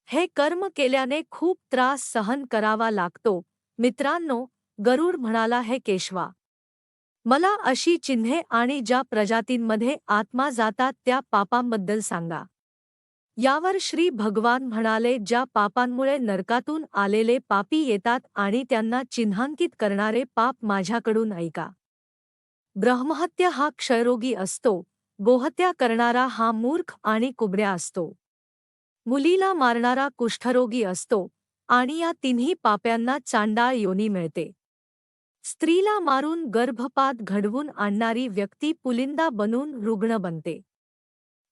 हे कर्म केल्याने खूप त्रास सहन करावा लागतो. मित्रांनो, गरुड म्हणाला, हे केशवा, मला अशी चिन्हे आणि ज्या प्रजातींमध्ये आत्मा जातात त्या पापांबद्दल सांगा. यावर श्री भगवान म्हणाले, ज्या पापांमुळे नरकातून आलेले पापी येतात आणि त्यांना चिन्हांकित करणारे पाप माझ्याकडून ऐका. ब्रह्महत्या हा क्षयरोगी असतो, गोहत्या करणारा हा मूर्ख आणि कुबड्या असतो. मुलीला मारणारा कुष्ठरोगी असतो आणि या तिन्ही पाप्यांना चांडाळ योनी मिळते. स्त्रीला मारून गर्भपात घडवून आणणारी व्यक्ती पुलिंदा बनून रुग्ण बनते.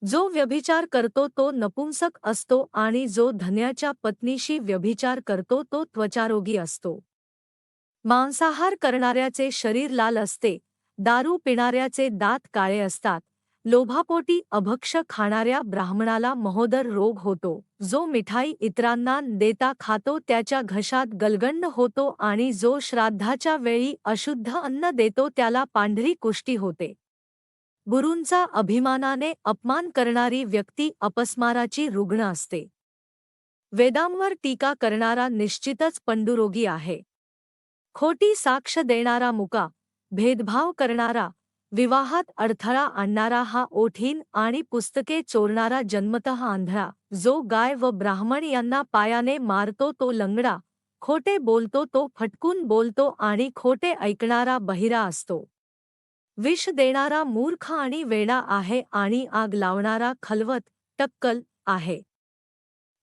जो व्यभिचार करतो तो नपुंसक असतो आणि जो धन्याच्या पत्नीशी व्यभिचार करतो तो त्वचारोगी असतो. मांसाहार करणाऱ्याचे शरीर लाल असते, दारू पिणाऱ्याचे दात काळे असतात, लोभापोटी अभक्ष खाणाऱ्या ब्राह्मणाला महोदर रोग होतो, जो मिठाई इतरांना देता खातो त्याच्या घशात गलगंड होतो आणि जो श्राद्धाच्या वेळी अशुद्ध अन्न देतो त्याला पांढरी कुष्ठी होते. गुरूंचा अभिमानाने अपमान करणारी व्यक्ती अपस्माराची रुग्ण असते. वेदांवर टीका करणारा निश्चितच पंडुरोगी आहे. खोटी साक्ष देणारा मुका, भेदभाव करणारा, विवाहात अडथळा आणणारा हा ओठीन आणि पुस्तके चोरणारा जन्मतः आंधळा, जो गाय व ब्राह्मण यांना पायाने मारतो तो लंगडा, खोटे बोलतो तो फटकून बोलतो आणि खोटे ऐकणारा बहिरा असतो. विष देणारा मूर्ख आणि वेडा आहे आणि आग लावणारा खलवत, टक्कल आहे.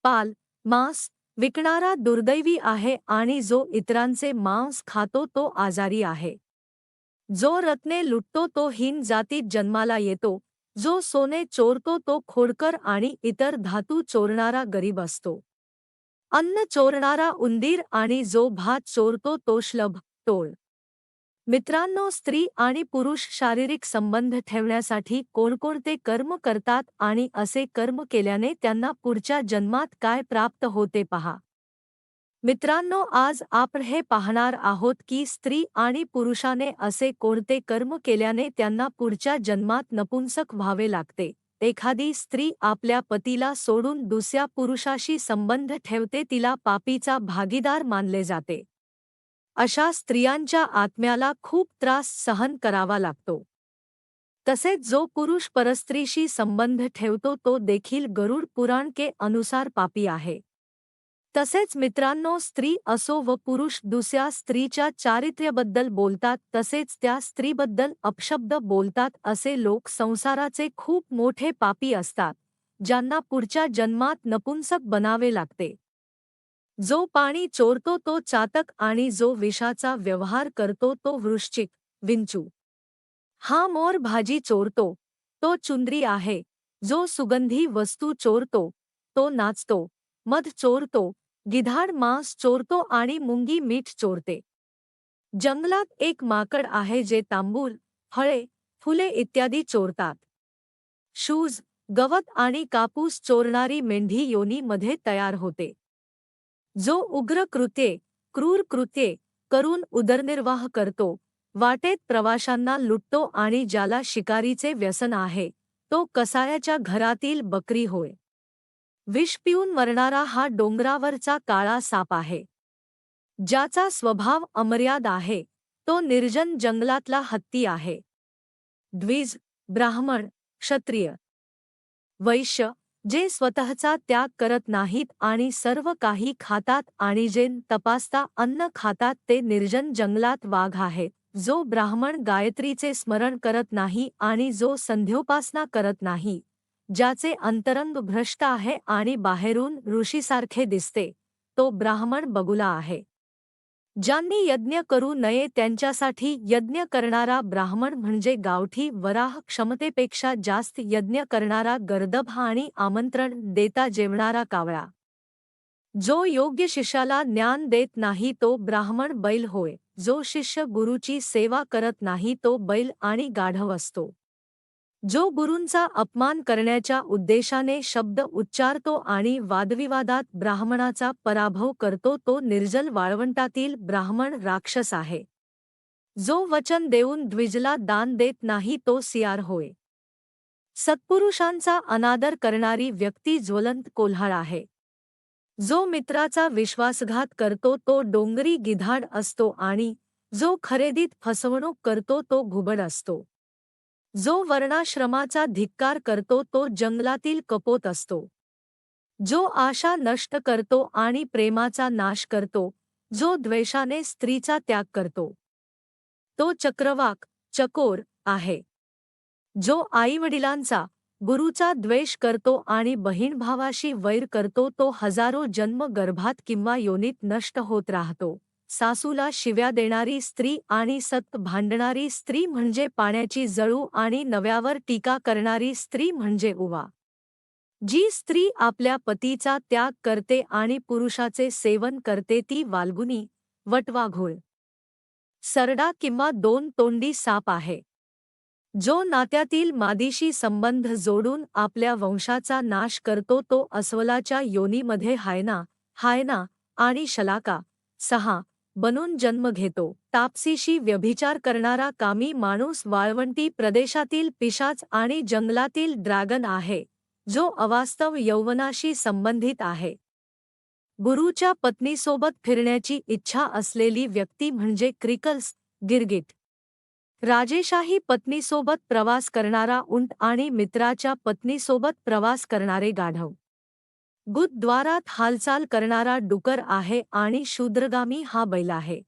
पाल, मांस विकणारा दुर्दैवी आहे आणि जो इतरांचे मांस खातो तो आजारी आहे. जो रत्ने लुटतो तो हीन जातीत जन्माला येतो, जो सोने चोरतो तो खोडकर आणि इतर धातू चोरणारा गरीब असतो. अन्न चोरणारा उंदीर आणि जो भात चोरतो तो श्लभ, टोळ. मित्रांनो, स्त्री आणि पुरुष शारीरिक संबंध ठेवण्यासाठी कोणकोणते कर्म करतात आणि असे कर्म केल्याने त्यांना पुढच्या जन्मात काय प्राप्त होते पहा. मित्रांनो, आज आपण हे पाहणार आहोत की स्त्री आणि पुरुषाने असे कोणते कर्म केल्याने त्यांना पुढच्या जन्मात नपुंसक व्हावे लागते. एखादी स्त्री आपल्या पतीला सोडून दुसऱ्या पुरुषाशी संबंध ठेवते, तिला पापीचा भागीदार मानले जाते. अशा स्त्रियांच्या आत्म्याला खूप त्रास सहन करावा लागतो. तसेच जो पुरुष परस्त्रीशी संबंध ठेवतो तो देखील गरुड पुराण के अनुसार पापी आहे. तसेच मित्रांनो, स्त्री असो व पुरुष दुसऱ्या स्त्रीच्या चारित्र्याबद्दल बोलतात तसेच त्या स्त्रीबद्दल अपशब्द बोलतात, असे लोक संसाराचे खूप मोठे पापी असतात, ज्यांना पुढच्या जन्मात नपुंसक बनावे लागते. जो पाणी चोरतो तो चातक आणि जो विषाचा व्यवहार करतो तो वृश्चिक, विंचू. हा मोर भाजी चोरतो तो चुंदरी आहे. जो सुगंधी वस्तू चोरतो तो नाचतो. मध चोरतो, गिधाड मांस चोरतो आणि मुंगी मीठ चोरते. जंगलात एक माकड आहे जे तांबूल, फळे, फुले इत्यादी चोरतात. शूज, गवत आणि कापूस चोरणारी मेंढी योनीमध्ये तयार होते. जो उग्र कृत्ये, क्रूर कृत्ये करून उदरनिर्वाह करतो, वाटेत प्रवाशांना लुटतो आणि ज्याला शिकारीचे व्यसन आहे, तो कसायाच्या घरातील बकरी होय. विष पिऊन मरणारा हा डोंगरावरचा काळा साप आहे. ज्याचा स्वभाव अमर्याद आहे, तो निर्जन जंगलातला हत्ती आहे. द्विज, ब्राह्मण, क्षत्रिय, वैश्य, जे स्वतःचा त्याग करत नाहीत आणि सर्व काही खातात आणि जे तपासता अन्न खातात ते निर्जन जंगलात वाघ आहेत. जो ब्राह्मण गायत्रीचे स्मरण करत नाही आणि जो संध्योपासना करत नाही, ज्याचे अंतरंग भ्रष्ट आहे आणि बाहेरून ऋषीसारखे दिसते, तो ब्राह्मण बगुला आहे. ज्यांनी यज्ञ करू नये त्यांच्यासाठी यज्ञ करणारा ब्राह्मण म्हणजे गावठी वराह, क्षमतेपेक्षा जास्त यज्ञ करणारा गर्दभ आणि आमंत्रण देता जेवणारा कावळा. जो योग्य शिष्याला ज्ञान देत नाही तो ब्राह्मण बैल होय. जो शिष्य गुरुची सेवा करत नाही तो बैल आणि गाढव असतो. जो गुरूंचा अपमान करण्याच्या उद्देशाने शब्द उच्चारतो आणि वादविवादात ब्राह्मणाचा पराभव करतो तो निर्जल वाळवंटातील ब्राह्मण राक्षस आहे. जो वचन देऊन द्विजला दान देत नाही तो सियार होय. सत्पुरुषांचा अनादर करणारी व्यक्ती ज्वलंत कोल्हाळ आहे. जो मित्राचा विश्वासघात करतो तो डोंगरी गिधाड असतो आणि जो खरेदीत फसवणूक करतो तो घुबड असतो. जो वर्णाश्रमाचा धिक्कार करतो तो जंगलातील कपोत असतो. जो आशा नष्ट करतो आणि प्रेमाचा नाश करतो, जो द्वेषाने स्त्रीचा त्याग करतो, तो चक्रवाक, चकोर आहे. जो आईवडिलांचा, गुरुचा द्वेष करतो आणि बहीण-भावाशी वैर करतो तो हजारो जन्म गर्भात किंवा योनीत नष्ट होत राहतो. सासूला शिव्या देणारी स्त्री आणि सतत भांडणारी स्त्री म्हणजे पाण्याची जळू आणि नव्यावर टीका करणारी स्त्री म्हणजे उवा. जी स्त्री आपल्या पतीचा त्याग करते आणि पुरुषाचे सेवन करते ती वाल्गुनी, वटवाघूळ, सरडा किंवा दोन तोंडी साप आहे. जो नात्यातील मादीशी संबंध जोडून आपल्या वंशाचा नाश करतो तो अस्वलाच्या योनीमध्ये हायना आणि शलाका 6 बनून जन्म घेतो. तापसीशी व्यभिचार करणारा कामी माणूस वाळवंटी प्रदेशातील पिशाच आणि जंगलातील ड्रॅगन आहे, जो अवास्तव यौवनाशी संबंधित आहे. गुरुच्या पत्नीसोबत फिरण्याची इच्छा असलेली व्यक्ती म्हणजे क्रिकल्स, गिरगिट. राजेशाही पत्नीसोबत प्रवास करणारा उंट आणि मित्राच्या पत्नीसोबत प्रवास करणारे गाढव. गुदद्वारात हालचाल करणारा डुकर आहे आणि शूद्रगामी हा बैल आहे.